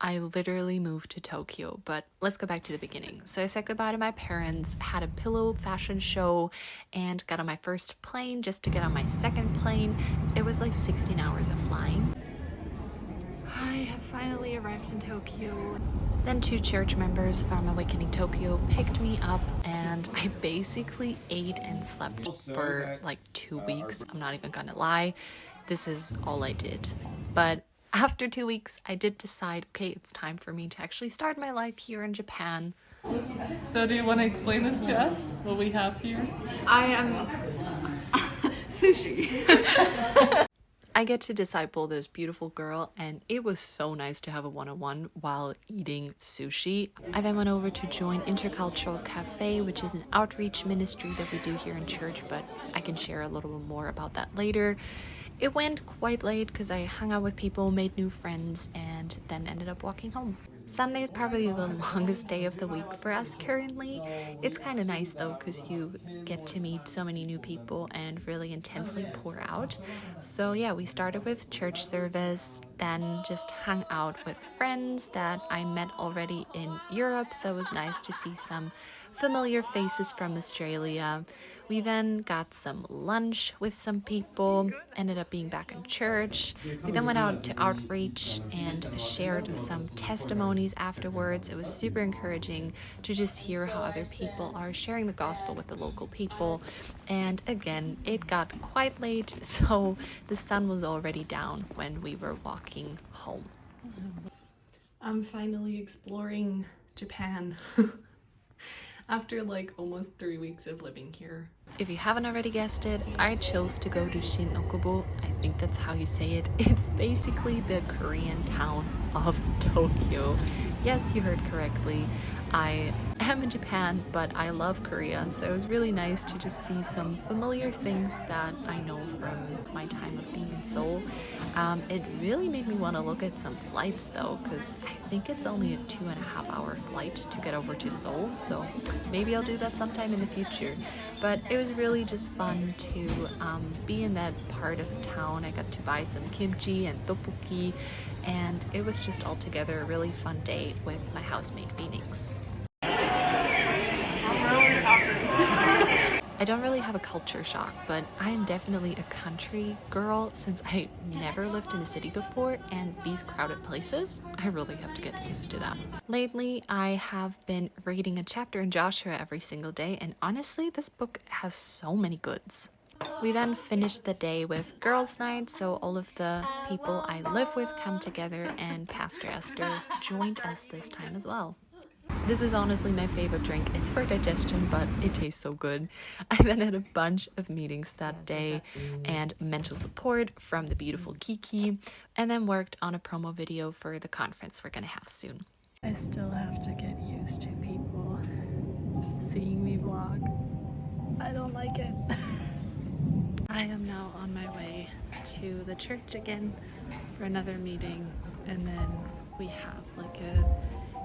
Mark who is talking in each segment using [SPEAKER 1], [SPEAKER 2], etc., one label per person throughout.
[SPEAKER 1] I literally moved to Tokyo, but let's go back to the beginning. So I said goodbye to my parents, had a pillow fashion show, and got on my first plane just to get on my second plane. It was like 16 hours of flying. I have finally arrived in Tokyo. Then 2 church members from Awakening Tokyo picked me up, and I basically ate and slept for like 2 weeks. I'm not even gonna lie. This is all I did. But after 2 weeks, I did decide, okay, it's time for me to actually start my life here in Japan.
[SPEAKER 2] So do you want to explain this to us, what we have here?
[SPEAKER 3] I am sushi.
[SPEAKER 1] I get to disciple this beautiful girl, and it was so nice to have a one-on-one while eating sushi. I then went over to join Intercultural Cafe, which is an outreach ministry that we do here in church, but I can share a little bit more about that later. It went quite late because I hung out with people, made new friends, and then ended up walking home. Sunday is probably the longest day of the week for us currently. It's kind of nice though because you get to meet so many new people and really intensely pour out. So yeah, we started with church service, then just hung out with friends that I met already in Europe, so it was nice to see some familiar faces from Australia. We then got some lunch with some people, ended up being back in church. We then went out to outreach and shared some testimonies afterwards. It was super encouraging to just hear how other people are sharing the gospel with the local people. And again, it got quite late, so the sun was already down when we were walking home.
[SPEAKER 2] I'm finally exploring Japan after like almost 3 weeks of living here.
[SPEAKER 1] If you haven't already guessed it, I chose to go to Shin-Okubo. I think that's how you say it. It's basically the Korean town of Tokyo. Yes, you heard correctly. I am in Japan, but I love Korea, so it was really nice to just see some familiar things that I know from my time of being in Seoul. It really made me want to look at some flights though, because I think it's only a 2.5-hour flight to get over to Seoul, so maybe I'll do that sometime in the future. But it was really just fun to be in that part of town. I got to buy some kimchi and tteokbokki, and it was just altogether a really fun day with my housemate Phoenix. I don't really have a culture shock, but I am definitely a country girl since I never lived in a city before, and these crowded places, I really have to get used to that. Lately, I have been reading a chapter in Joshua every single day, and honestly, this book has so many goods. We then finished the day with girls' night, so all of the people I live with come together, and Pastor Esther joined us this time as well. This is honestly my favorite drink. It's for digestion, but it tastes so good. I then had a bunch of meetings that day and mental support from the beautiful Kiki, and then worked on a promo video for the conference we're gonna have soon.
[SPEAKER 2] I still have to get used to people seeing me vlog. I don't like it. I am now on my way to the church again for another meeting, and then we have like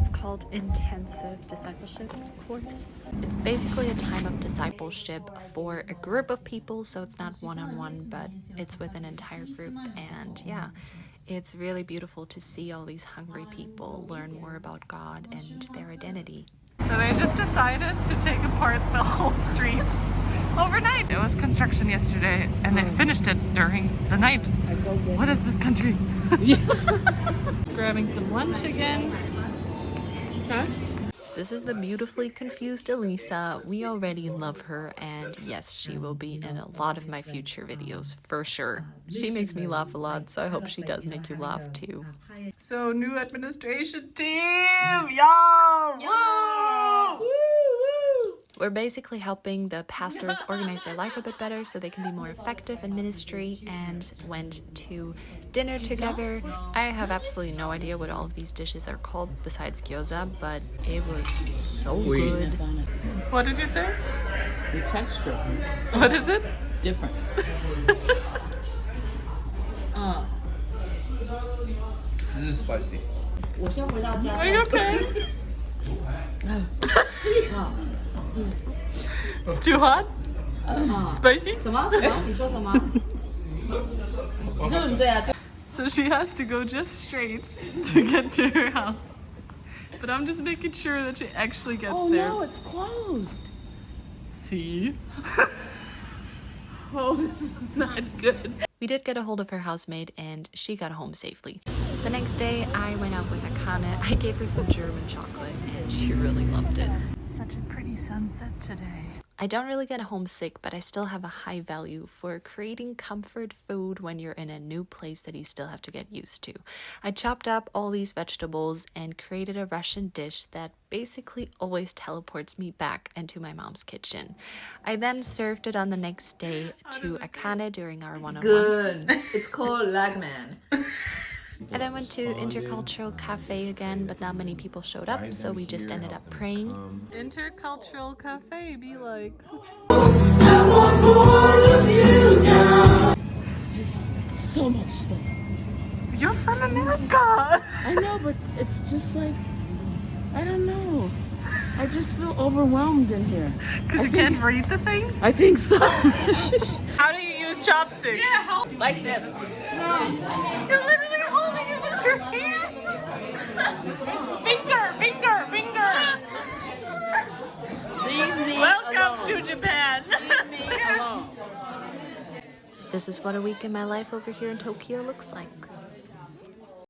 [SPEAKER 2] it's called intensive discipleship course. It's basically a time of discipleship for a group of people, so it's not one-on-one, but it's with an entire group. And yeah, it's really beautiful to see all these hungry people learn more about God and their identity. So they just decided to take apart the whole street overnight. It was construction yesterday, and they finished it during the night. What is this country? Grabbing some lunch again. Huh?
[SPEAKER 1] This is the beautifully confused Elisa. We already love her, and yes, she will be in a lot of my future videos for sure. She makes me laugh a lot, so I hope she does make you laugh too.
[SPEAKER 2] So new administration team, y'all! Woo!
[SPEAKER 1] We're basically helping the pastors organize their life a bit better so they can be more effective in ministry, and went to dinner together. I have absolutely no idea what all of these dishes are called besides gyoza, but it was so good.
[SPEAKER 2] What did you say?
[SPEAKER 4] The texture.
[SPEAKER 2] What is it?
[SPEAKER 4] Different.
[SPEAKER 5] This is spicy.
[SPEAKER 2] Are you okay? It's too hot? Spicy?
[SPEAKER 3] 什么？你说什么？对不对啊？
[SPEAKER 2] So she has to go just straight to get to her house. But I'm just making sure that she actually gets there.
[SPEAKER 4] Oh no, it's closed.
[SPEAKER 2] See?
[SPEAKER 4] Oh, this is not good.
[SPEAKER 1] We did get a hold of her housemaid and she got home safely. The next day, I went out with Akane. I gave her some German chocolate and she really loved it.
[SPEAKER 2] Such a pretty sunset today.
[SPEAKER 1] I don't really get homesick, but I still have a high value for creating comfort food when you're in a new place that you still have to get used to. I chopped up all these vegetables and created a Russian dish that basically always teleports me back into my mom's kitchen. I then served it on the next day to Akane during our one-on-one.
[SPEAKER 4] Good. It's called Lagman.
[SPEAKER 1] I then went to Intercultural Cafe again, but not many people showed up, so we just ended up praying.
[SPEAKER 2] Intercultural Cafe be like.
[SPEAKER 4] It's just so much stuff.
[SPEAKER 2] You're from America!
[SPEAKER 4] I know, but it's just like, I don't know. I just feel overwhelmed in here.
[SPEAKER 2] Because you can't read the things?
[SPEAKER 4] I think so.
[SPEAKER 2] How do you use chopsticks?
[SPEAKER 4] Like this.
[SPEAKER 2] You're literally holding it with your hands! Finger! Finger! Finger!
[SPEAKER 4] Leave me
[SPEAKER 2] Welcome
[SPEAKER 4] alone.
[SPEAKER 2] to Japan!
[SPEAKER 4] Leave me alone.
[SPEAKER 1] This is what a week in my life over here in Tokyo looks like.